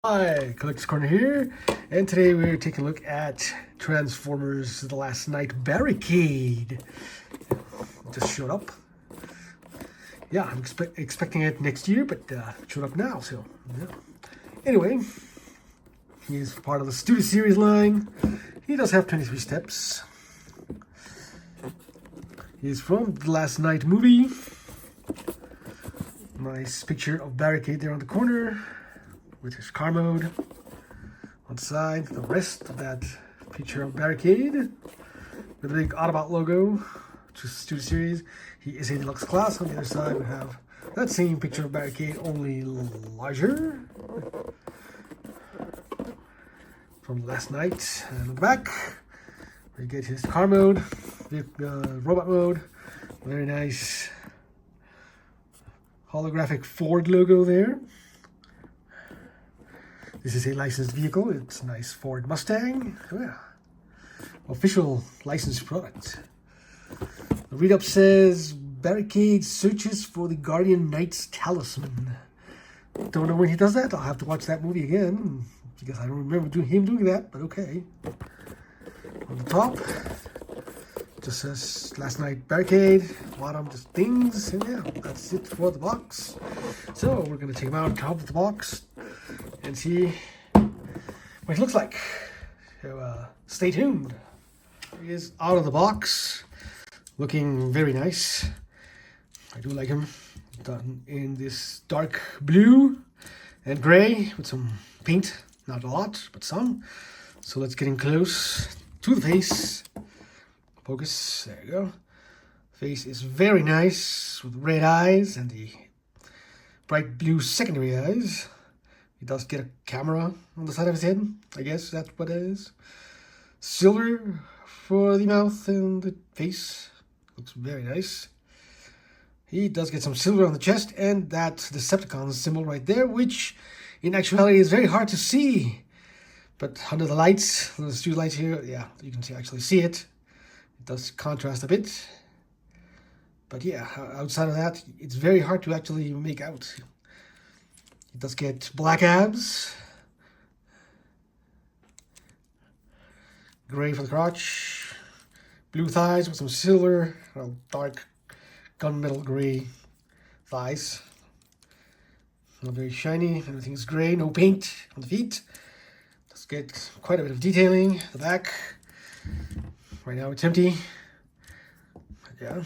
Hi, Collector's Corner here, and today we're taking a look at Transformers The Last Night Barricade. It just showed up. Yeah, I'm expecting it next year, but it showed up now, so yeah. Anyway, he's part of the Studio Series line. He does have 23 steps. He's from The Last Night movie. Nice picture of Barricade there on the corner, with his car mode on the side. The rest of that picture of Barricade with the big Autobot logo, just Studio Series. He is a deluxe class. On the other side, we have that same picture of Barricade, only larger, from last night. And on the back, we get his car mode, robot mode. Very nice holographic Ford logo there. This is a licensed vehicle. It's a nice Ford Mustang. Oh, yeah. Official licensed product. The read-up says, Barricade searches for the Guardian Knight's talisman. Don't know when he does that. I'll have to watch that movie again, because I don't remember him doing that, but okay. On the top, just says Last Night Barricade. Bottom, just things. And yeah, that's it for the box. So we're going to take him out of the box and see what he looks like. So stay tuned. He is out of the box, looking very nice. I do like him. Done in this dark blue and gray with some paint. Not a lot, but some. So let's get in close to the face. Focus. There you go. Face is very nice with red eyes and the bright blue secondary eyes. He does get a camera on the side of his head. I guess that's what it is. Silver for the mouth and the face. Looks very nice. He does get some silver on the chest and that Decepticon symbol right there, which in actuality is very hard to see. But under the lights, the studio lights here, yeah, you can actually see it. It does contrast a bit. But yeah, outside of that, it's very hard to actually make out. He does get black abs, gray for the crotch, blue thighs with some silver, dark gunmetal gray thighs. Not very shiny, everything is gray, no paint on the feet. Does get quite a bit of detailing. The back, right now it's empty. Yeah.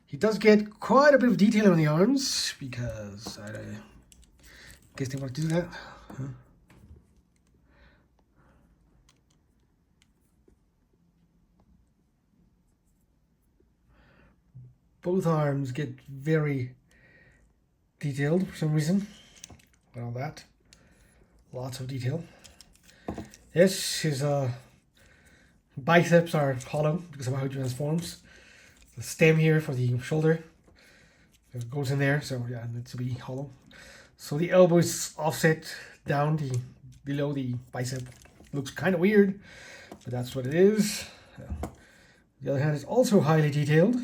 He does get quite a bit of detail on the arms, because I guess they want to do that. Huh? Both arms get very detailed for some reason. All that. Lots of detail. Yes, his biceps are hollow because of how he transforms. The stem here for the shoulder, it goes in there, so yeah, it needs to be hollow. So the elbow is offset down below the bicep. Looks kind of weird, but that's what it is. The other hand is also highly detailed,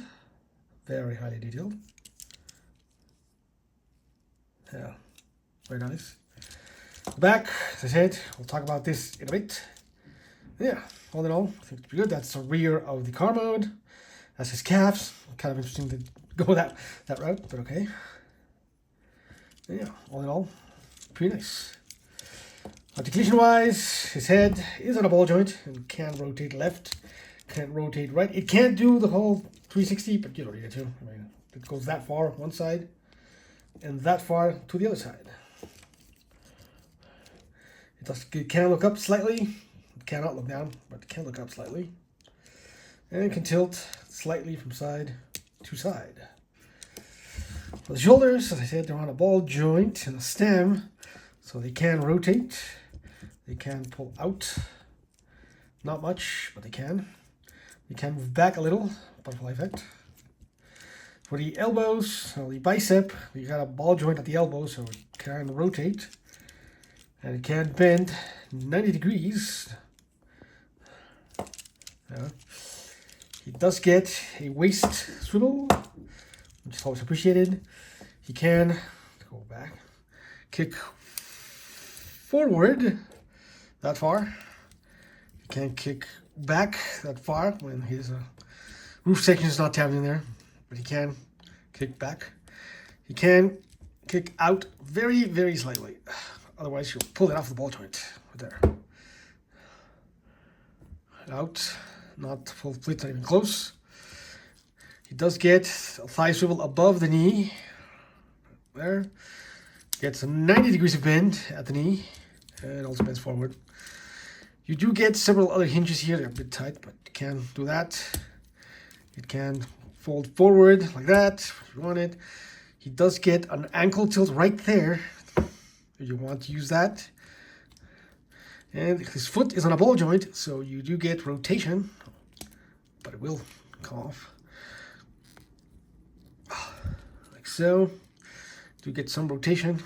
very highly detailed. Yeah, very nice. The back, as I said, we'll talk about this in a bit. Yeah, all in all, I think it's pretty good. That's the rear of the car mode. That's his calves. Kind of interesting to go that route, but okay. Yeah, all in all, pretty nice. Articulation-wise, his head is on a ball joint and can rotate left, can't rotate right. It can't do the whole 360, but you don't need it to. I mean, it goes that far one side and that far to the other side. It can look up slightly. It cannot look down, but it can look up slightly. And it can tilt slightly from side to side. For the shoulders, as I said, they're on a ball joint and a stem, so they can rotate. They can pull out. Not much, but they can. They can move back a little, butterfly effect. For the elbows, so the bicep, we got a ball joint at the elbow, so it can rotate. And it can bend 90 degrees. He does get a waist swivel, which is always appreciated. He can go back, kick forward that far. He can kick back that far when his roof section is not tabbed in there, but he can kick back. He can kick out very, very slightly. Otherwise, you'll pull it off the ball joint right there. Out, not full split, not even close. He does get a thigh swivel above the knee. There. Gets 90 degrees of bend at the knee. And also bends forward. You do get several other hinges here. They're a bit tight, but you can do that. It can fold forward like that if you want it. He does get an ankle tilt right there if you want to use that. And his foot is on a ball joint, so you do get rotation, but it will come off. Like so. You get some rotation,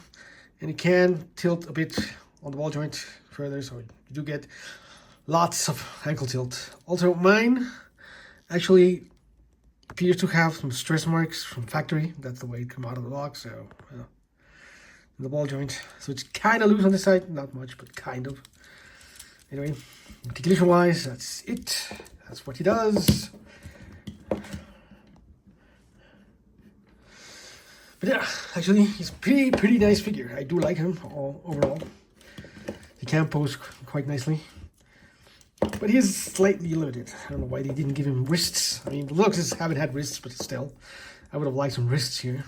and it can tilt a bit on the ball joint further, so you do get lots of ankle tilt. Also, mine actually appears to have some stress marks from factory. That's the way it came out of the box, so the ball joint. So it's kind of loose on this side, not much, but kind of. Anyway, articulation wise, that's it. That's what he does. But yeah, actually, he's pretty nice figure. I do like him overall. He can pose quite nicely. But he is slightly limited. I don't know why they didn't give him wrists. I mean, the Deluxes haven't had wrists, but still, I would have liked some wrists here.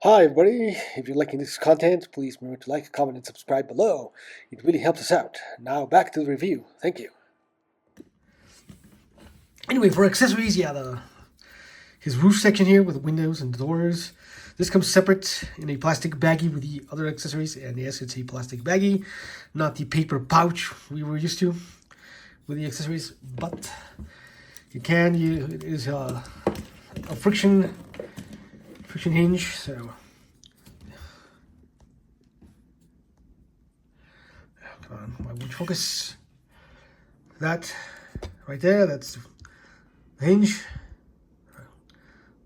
Hi everybody, if you're liking this content, please remember to like, comment, and subscribe below. It really helps us out. Now back to the review. Thank you. Anyway, for accessories, yeah, his roof section here with the windows and doors. This comes separate in a plastic baggie with the other accessories. And yes, it's a plastic baggie, not the paper pouch we were used to with the accessories. But it is a friction hinge, so come on, why won't focus? That right there, that's the hinge.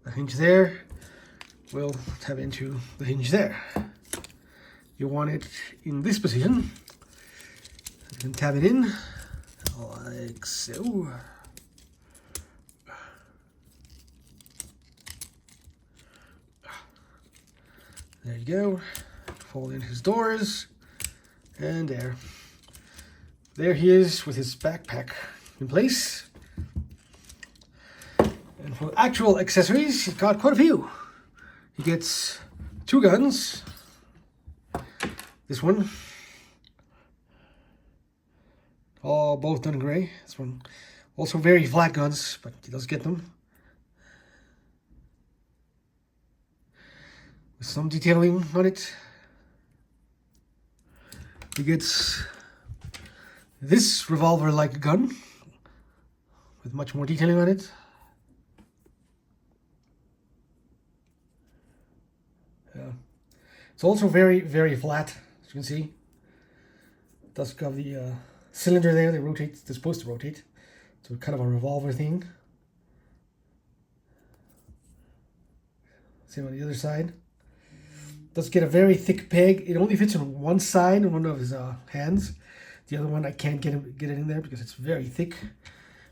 The hinge there will tab into the hinge there. You want it in this position. You can tab it in like so. There you go. Fold in his doors. And there. There he is with his backpack in place. And for actual accessories, he's got quite a few. He gets 2 guns. This one. Oh, both done in gray. This one. Also very flat guns, but he does get them. Some detailing on it. He gets this revolver-like gun with much more detailing on it. It's also very, very flat, as you can see. It does have the cylinder there that rotates. They're supposed to rotate. So kind of a revolver thing. Same on the other side. Does get a very thick peg. It only fits on one side in one of his hands. The other one I can't get it in there because it's very thick.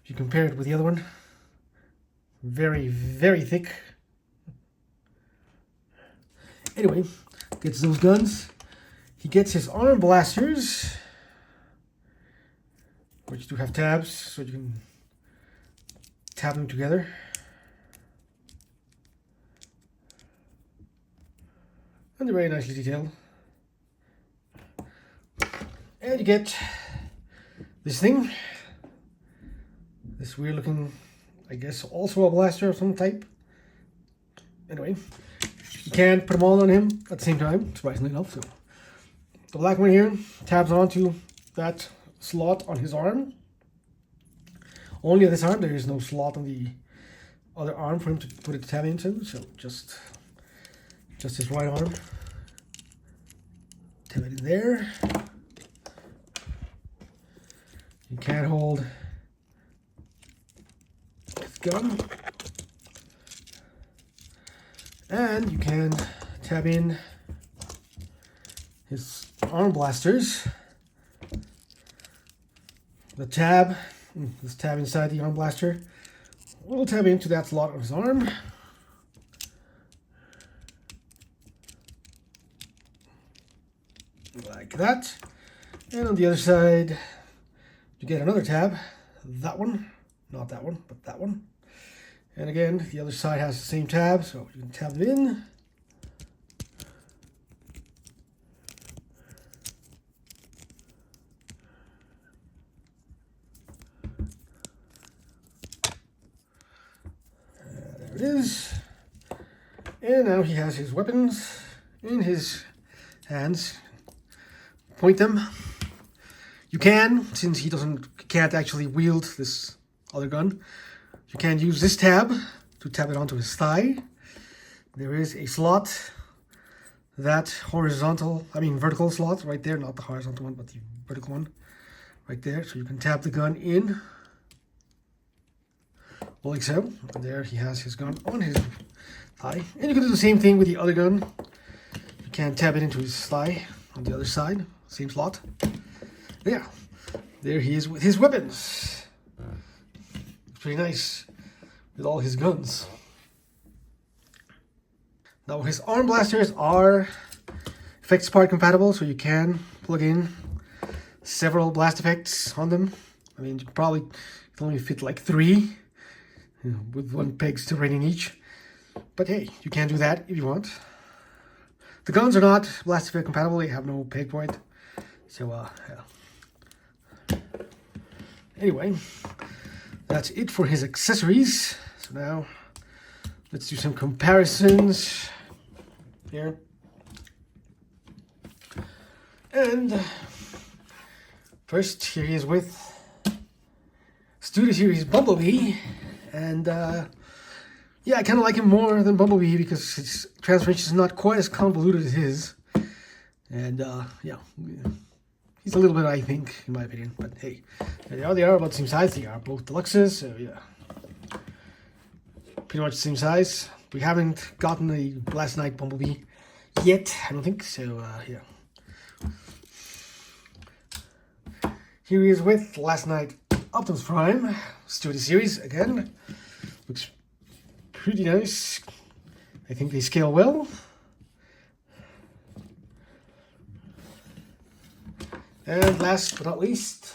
If you compare it with the other one, very, very thick. Anyway, gets those guns. He gets his arm blasters, which do have tabs, so you can tab them together. And they're very nicely detailed. And you get this thing. This weird looking, I guess, also a blaster of some type. Anyway, you can put them all on him at the same time, surprisingly enough. So the black one here tabs onto that slot on his arm. Only on this arm. There is no slot on the other arm for him to put it tab into. So just his right arm. Tab it in there. You can hold his gun. And you can tab in his arm blasters. This tab inside the arm blaster will tab into that slot of his arm. Like that. And on the other side, you get another tab. That one, not that one, but that one. And again, the other side has the same tab, so you can tab it in. There it is. And now he has his weapons in his hands. Point them. You can, since he can't actually wield this other gun, you can use this tab to tab it onto his thigh. There is a slot, that vertical slot right there, not the horizontal one, but the vertical one right there. So you can tab the gun in, like so. And there he has his gun on his thigh. And you can do the same thing with the other gun. You can tab it into his thigh on the other side, same slot. Yeah, there he is with his weapons. Pretty nice with all his guns. Now his arm blasters are effects part compatible, so you can plug in several blast effects on them. I mean, you can probably only fit like 3, with 1 peg still in each. But hey, you can do that if you want. The guns are not blast effect compatible; they have no peg point. So yeah. Anyway. That's it for his accessories. So now, let's do some comparisons here. And first, here he is with Studio Series Bumblebee. And yeah, I kind of like him more than Bumblebee because his transformation is not quite as convoluted as his. And yeah. He's a little bit, I think, in my opinion. But hey, they are about the same size. They are both deluxes, so yeah. Pretty much the same size. We haven't gotten a Last Night Bumblebee yet, I don't think, so yeah. Here he is with Last Night Optimus Prime, Studio Series again. Looks pretty nice. I think they scale well. And last but not least,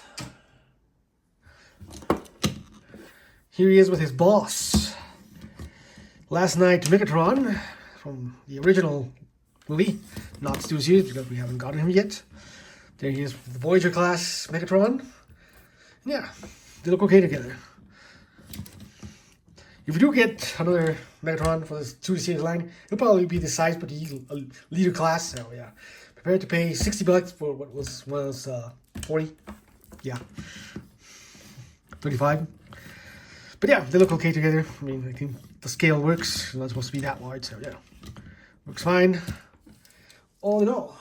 here he is with his boss, Last Night Megatron, from the original movie, not Studio Series because we haven't gotten him yet. There he is with the Voyager class Megatron. And yeah, they look okay together. If we do get another Megatron for this Studio Series line, it'll probably be the size, but he's a leader class, so yeah. Prepared to pay $60 for what was 40, yeah, 35. But yeah, they look okay together. I mean, I think the scale works. It's not supposed to be that large, so yeah, works fine. All in all.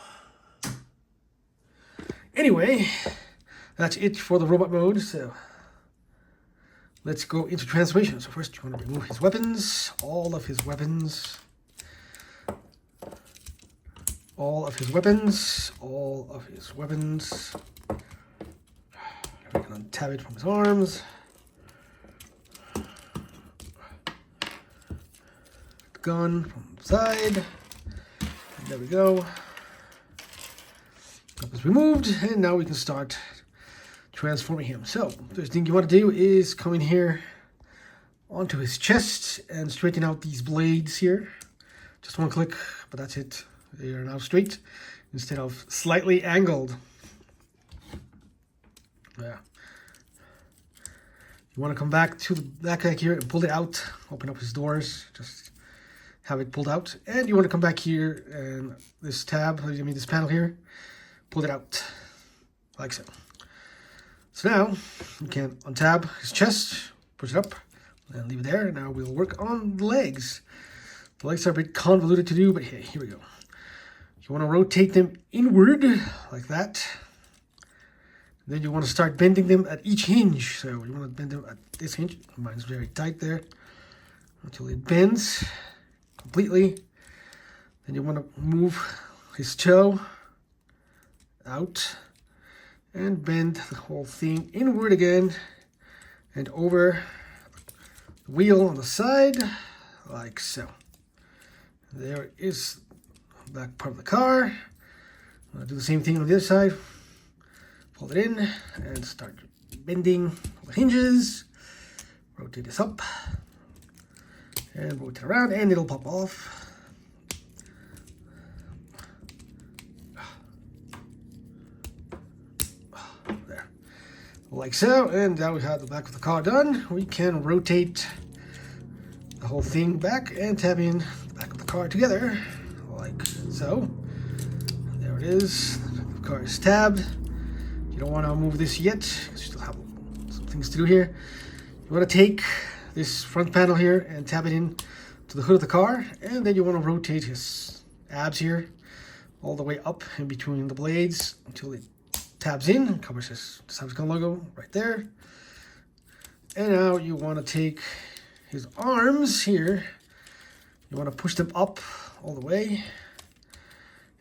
Anyway, that's it for the robot mode. So let's go into transformation. So first, you want to remove his weapons, all of his weapons. All of his weapons, all of his weapons. We can untab it from his arms. The gun from the side. And there we go. That was removed, and now we can start transforming him. So, the first thing you want to do is come in here onto his chest and straighten out these blades here. Just 1 click, but that's it. They are now straight instead of slightly angled. Yeah. You want to come back to the backpack here and pull it out. Open up his doors. Just have it pulled out. And you want to come back here and this this panel here, pull it out like so. So now you can untab his chest, push it up, and leave it there. Now we'll work on the legs. The legs are a bit convoluted to do, but hey, here we go. You want to rotate them inward like that. Then you want to start bending them at each hinge. So you want to bend them at this hinge. Mine's very tight there. Until it bends completely. Then you want to move his toe out and bend the whole thing inward again and over the wheel on the side like so. There is the back part of the car. I'm going to do the same thing on the other side. Fold it in and start bending the hinges. Rotate this up and rotate around and it'll pop off. There. Like so, and now we have the back of the car done. We can rotate the whole thing back and tab in the back of the car together, like so. There it is. The car is tabbed. You don't want to move this yet because you still have some things to do here. You want to take this front panel here and tab it in to the hood of the car, and then you want to rotate his abs here all the way up in between the blades until it tabs in and covers his Deluxe logo right there. And now you want to take his arms here. You want to push them up all the way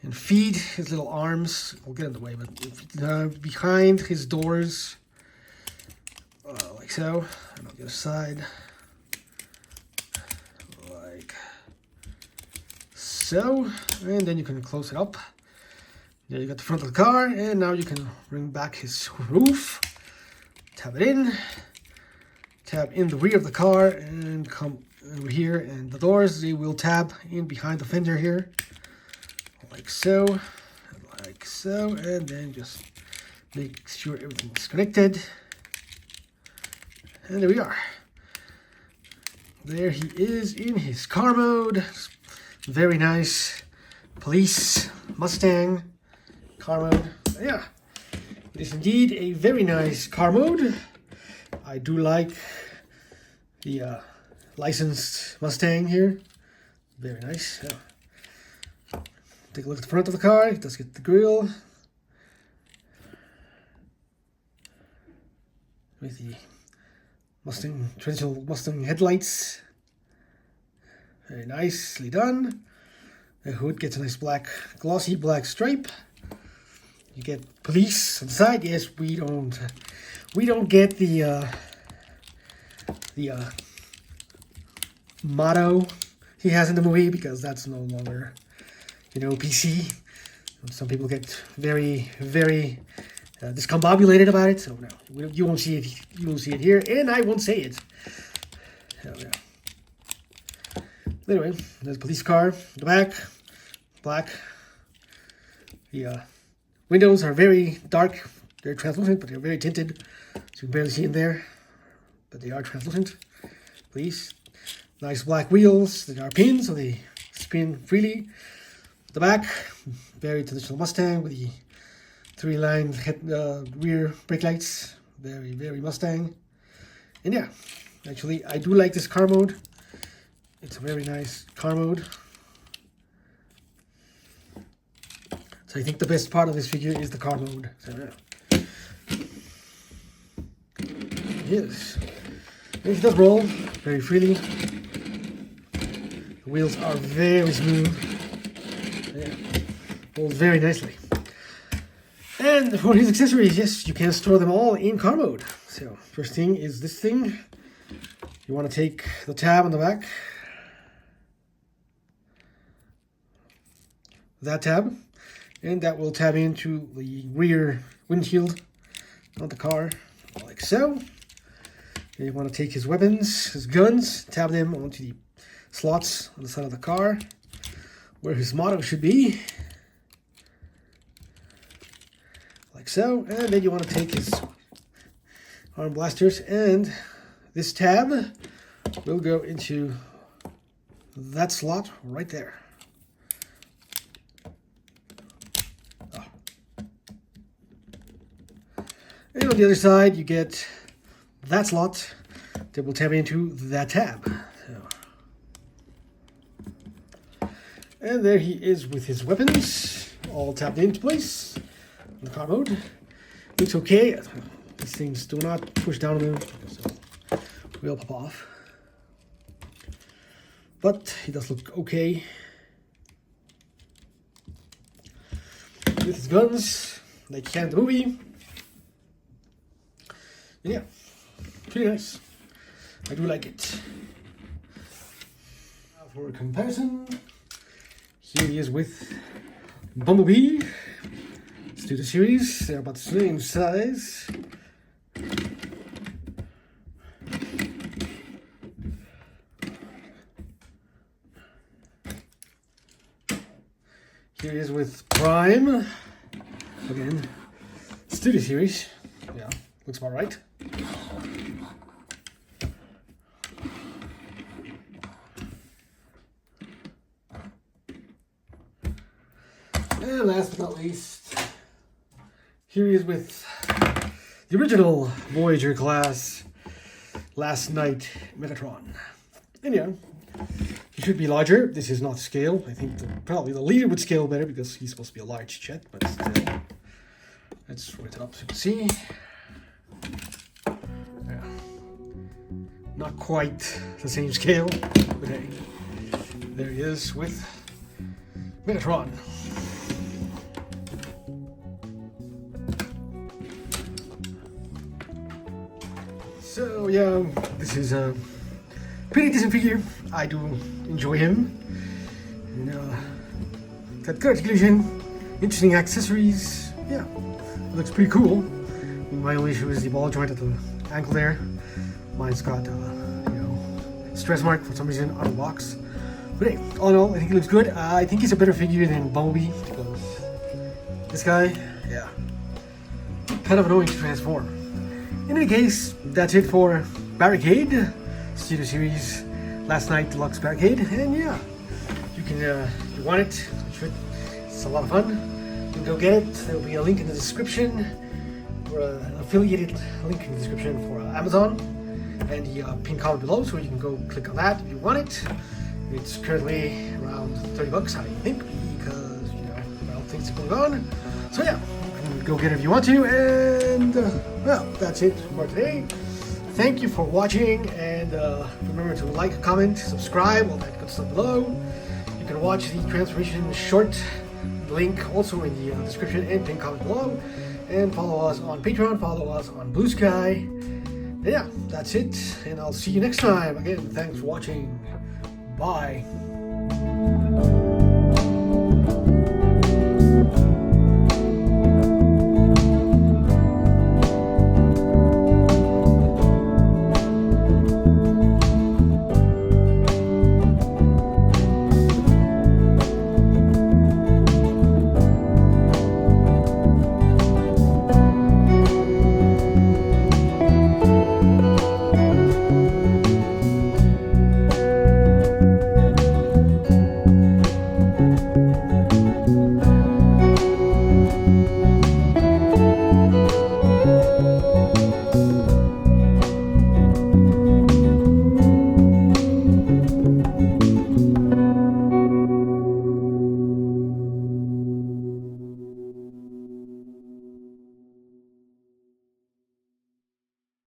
and feed his little arms. We'll get in the way, but behind his doors, like so. And on the other side, like so. And then you can close it up. There you got the front of the car, and now you can bring back his roof. Tab it in. Tab in the rear of the car and come over here, and the doors, they will tab in behind the fender here. Like so, and then just make sure everything's connected. And there we are. There he is in his car mode. Very nice police Mustang car mode. Yeah, it is indeed a very nice car mode. I do like the licensed Mustang here. Very nice. Yeah. Take a look at the front of the car. It does get the grille with the Mustang, traditional Mustang headlights. Very nicely done. The hood gets a nice black, glossy black stripe. You get police on the side. Yes, we don't get the motto he has in the movie because that's no longer, PC. Some people get very, very discombobulated about it. So no, you won't see it. You won't see it here, and I won't say it. Hell yeah. Anyway, there's a police car. The back, black. The windows are very dark. They're translucent, but they're very tinted, so you can barely see in there. But they are translucent. Police. Nice black wheels. They are pins, so they spin freely. The back, very traditional Mustang with the three-line rear brake lights. Very, very Mustang. And yeah, actually, I do like this car mode. It's a very nice car mode. So I think the best part of this figure is the car mode. So yeah. Yes. And it does roll very freely. The wheels are very smooth. Yeah. Rolls very nicely. And for his accessories, yes, you can store them all in car mode. So first thing is this thing. You want to take the tab on the back. That tab. And that will tab into the rear windshield of the car, like so. And you want to take his weapons, his guns, tab them onto the slots on the side of the car, where his motto should be. Like so. And then you want to take his arm blasters, and this tab will go into that slot right there. And on the other side, you get that slot that will tab into that tab. So. And there he is with his weapons, all tapped into place. The car mode. Looks okay. These things do not push down on them, so will pop off. But he does look okay. With his guns, like he can in the movie. Yeah, pretty nice. I do like it. Now for a comparison, here he is with Bumblebee. Let's do the series. They're about the same size. Here he is with Prime. Again, Studio Series. Yeah, looks about right. And last but not least, here he is with the original Voyager class Last Night Megatron. And yeah, he should be larger. This is not scale. I think probably the leader would scale better because he's supposed to be a large jet, but still. Let's rotate it up so you can see. Yeah. Not quite the same scale, but hey, there he is with Megatron. So yeah, this is a pretty decent figure. I do enjoy him. And, got good articulation, interesting accessories. Yeah, it looks pretty cool. My only issue is the ball joint at the ankle there. Mine's got stress mark for some reason on the box. But hey, all in all, I think he looks good. I think he's a better figure than Bumblebee because this guy, yeah, kind of annoying to transform. In any case, that's it for Barricade Studio Series Last Night Deluxe Barricade. And yeah, you can, if you want it, you should. It's a lot of fun. You can go get it. There will be a link in the description, or an affiliated link in the description for Amazon, and the pinned comment below, so you can go click on that if you want it. It's currently around 30 bucks, I think, because well, things are going on. So yeah, you can go get it if you want to. And well, that's it for today. Thank you for watching, and remember to like, comment, subscribe, all that good stuff below. You can watch the transformation short link also in the description and pinned comment below, and follow us on Patreon, follow us on Blue Sky. And yeah, that's it, and I'll see you next time. Again, thanks for watching. Bye.